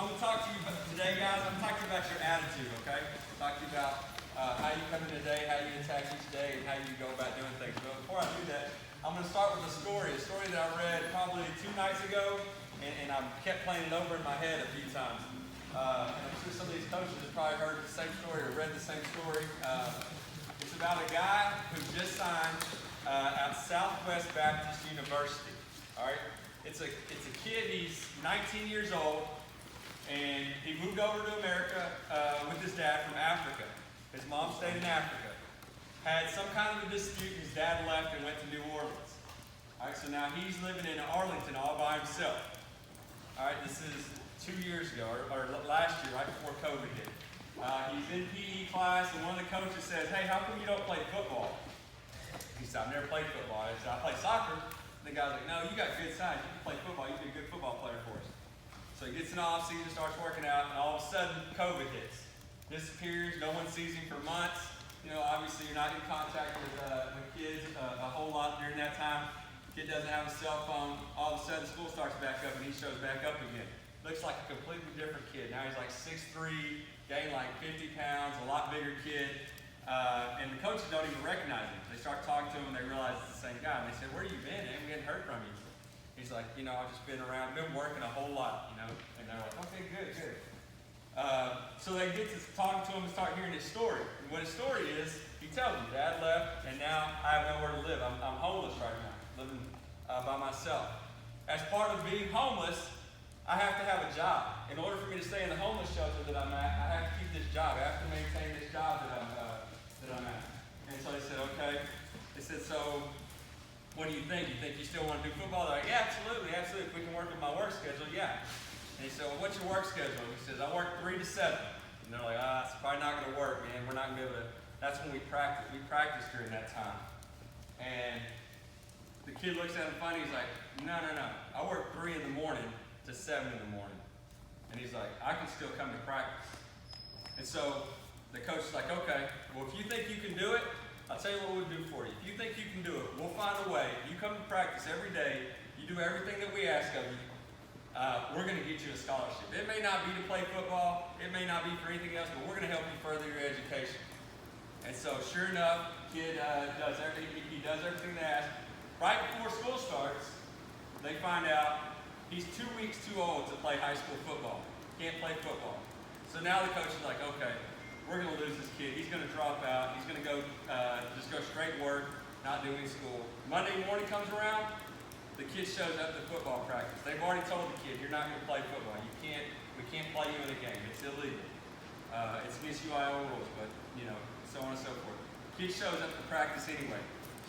So I'm going to talk to you today, guys. I'm talking about your attitude, okay? Talking about how you come in today, how you attack each day, and how you go about doing things. But before I do that, I'm going to start with a story that I read probably 2 nights ago, and I kept playing it over in my head a few times. And I'm sure some of these coaches have probably heard the same story or read the same story. It's about a guy who just signed at Southwest Baptist University. All right, it's a kid. He's 19 years old, and he moved over to America with his dad from Africa. His mom stayed in Africa. Had some kind of a dispute. His dad left and went to New Orleans. All right, so now he's living in Arlington all by himself. All right, this is 2 years ago, or last year, right before COVID hit. He's in PE class, and one of the coaches says, "Hey, how come you don't play football?" He said, "I've never played football." I said, "I play soccer." And the guy's like, "No, you got good size. You can play football. You'd be a good football player for us." So he gets in the off-season, starts working out, and all of a sudden, COVID hits. Disappears. No one sees him for months. You know, obviously, you're not in contact with kids a whole lot during that time. Kid doesn't have a cell phone. All of a sudden, school starts back up, and he shows back up again. Looks like a completely different kid. Now he's like 6'3", gained like 50 pounds, a lot bigger kid. And the coaches don't even recognize him. They start talking to him, and they realize it's the same guy. And they say, "Where you been, man? We hadn't heard from you." He's like, "You know, I've just been around, been working a whole lot, you know." And they're like, "Okay, good, good." So they get to talking to him and start hearing his story. And what his story is, he tells them, "Dad left, and now I have nowhere to live. I'm homeless right now, living by myself. As part of being homeless, I have to have a job. In order for me to stay in the homeless shelter that I'm at, I have to keep this job. I have to maintain this job that I'm at." And so they said, "Okay." They said, "So what do you think? You think you still want to do football?" They're like, "Yeah, absolutely, absolutely. If we can work with my work schedule, yeah." And he said, "Well, what's your work schedule?" He says, "I work 3 to 7. And they're like, "It's probably not going to work, man. We're not going to be able to." That's when we practice. We practice during that time. And the kid looks at him funny. He's like, No. I work 3 in the morning to 7 in the morning." And he's like, "I can still come to practice." And so the coach is like, "Okay, well, if you think you can do it, I'll tell you what we'll do for you. If you think you can do it, we'll find a way. You come to practice every day. You do everything that we ask of you. We're going to get you a scholarship. It may not be to play football. It may not be for anything else, but we're going to help you further your education." And so sure enough, kid does everything. He does everything they ask. Right before school starts, they find out he's 2 weeks too old to play high school football. Can't play football. So now the coach is like, "Okay, we're going to lose this kid. He's going to drop out. He's going to go just go straight work, not do any school." Monday morning comes around, the kid shows up to football practice. They've already told the kid, "You're not going to play football. We can't play you in a game. It's illegal. It's against UIO rules," but you know, so on and so forth. Kid shows up to practice anyway.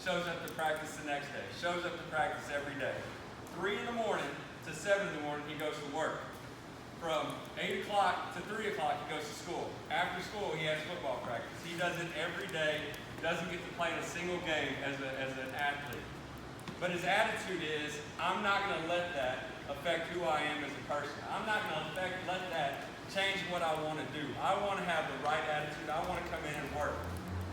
Shows up to practice the next day. Shows up to practice every day. 3 in the morning to 7 in the morning, he goes to work. From 8 o'clock to 3 o'clock, he goes to school. After school, he has football practice. He does it every day. Doesn't get to play in a single game as an athlete. But his attitude is, "I'm not going to let that affect who I am as a person. I'm not going to let that change what I want to do. I want to have the right attitude. I want to come in and work."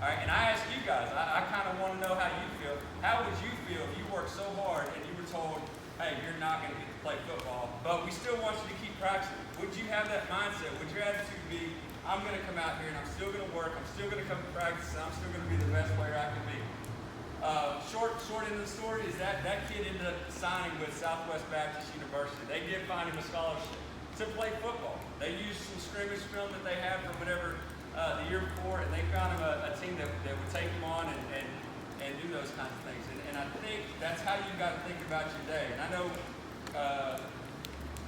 All right, and I ask you guys, I kind of want to know how you feel. How would you feel if you worked so hard and you were told, "Hey, you're not going to get to play football, but we still want you to keep practicing"? Would you have that mindset? Would your attitude be, "I'm going to come out here and I'm still going to work, I'm still going to come to practice, and I'm still going to be the best player I can be"? Short end of the story is that kid ended up signing with Southwest Baptist University. They did find him a scholarship to play football. They used some scrimmage film that they had from whatever the year before, and they found him a team that would take him on and do those kinds of things. And I think that's how you got to think about your day. And I know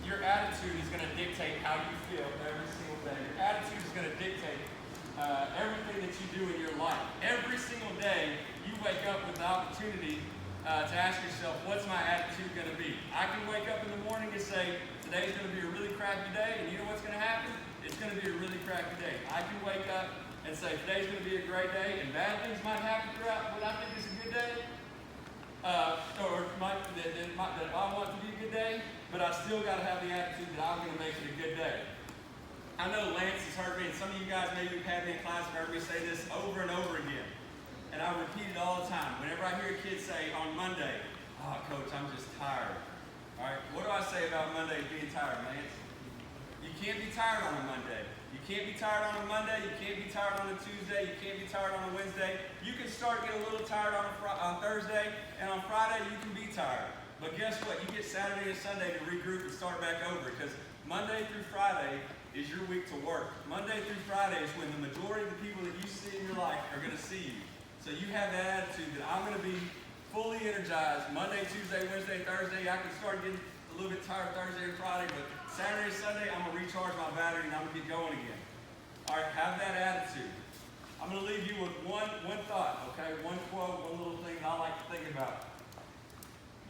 your attitude is going to dictate how you feel every single day. Your attitude is going to dictate everything that you do in your life. Every single day, you wake up with the opportunity to ask yourself, "What's my attitude going to be?" I can wake up in the morning and say, "Today's going to be a really crappy day," and you know what's going to happen? It's going to be a really crappy day. I can wake up and say, "Today's going to be a great day," and bad things might happen throughout what I think is a good day, or that I want to be a good day, but I still got to have the attitude that I'm going to make it a good day. I know Lance has heard me, and some of you guys maybe have had me in class and heard me say this over and over again. And I repeat it all the time. Whenever I hear a kid say on Monday, "Oh, Coach, I'm just tired." All right, what do I say about Monday being tired, Lance? You You can't be tired on a Monday. You can't be tired on a Monday. You can't be tired on a Tuesday. You can't be tired on a Wednesday. You can start to get a little tired on Thursday, and on Friday you can be tired. But guess what? You get Saturday and Sunday to regroup and start back over, because Monday through Friday is your week to work. Monday through Friday is when the majority of the people that you see in your life are going to see you. So you have that attitude that I'm going to be fully energized Monday, Tuesday, Wednesday, Thursday. I can start getting a little bit tired Thursday and Friday, but Saturday, Sunday, I'm going to recharge my battery and I'm going to get going again. All right, have that attitude. I'm going to leave you with one thought, okay? One quote, one little thing that I like to think about.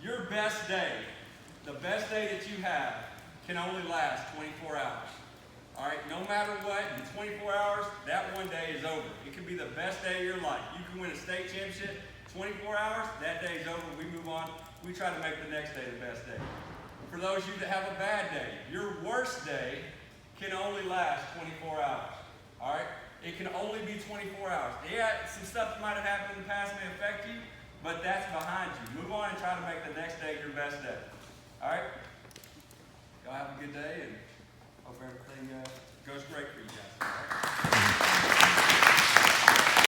Your best day, the best day that you have, can only last 24 hours. All right, no matter what, in 24 hours, that one day is over. It could be the best day of your life. You can win a state championship, 24 hours, that day is over. We move on. We try to make the next day the best day. For those of you that have a bad day, your worst day can only last 24 hours. All right? It can only be 24 hours. Yeah, some stuff that might have happened in the past may affect you, but that's behind you. Move on and try to make the next day your best day. All right? Y'all have a good day, and hope everything goes great for you guys.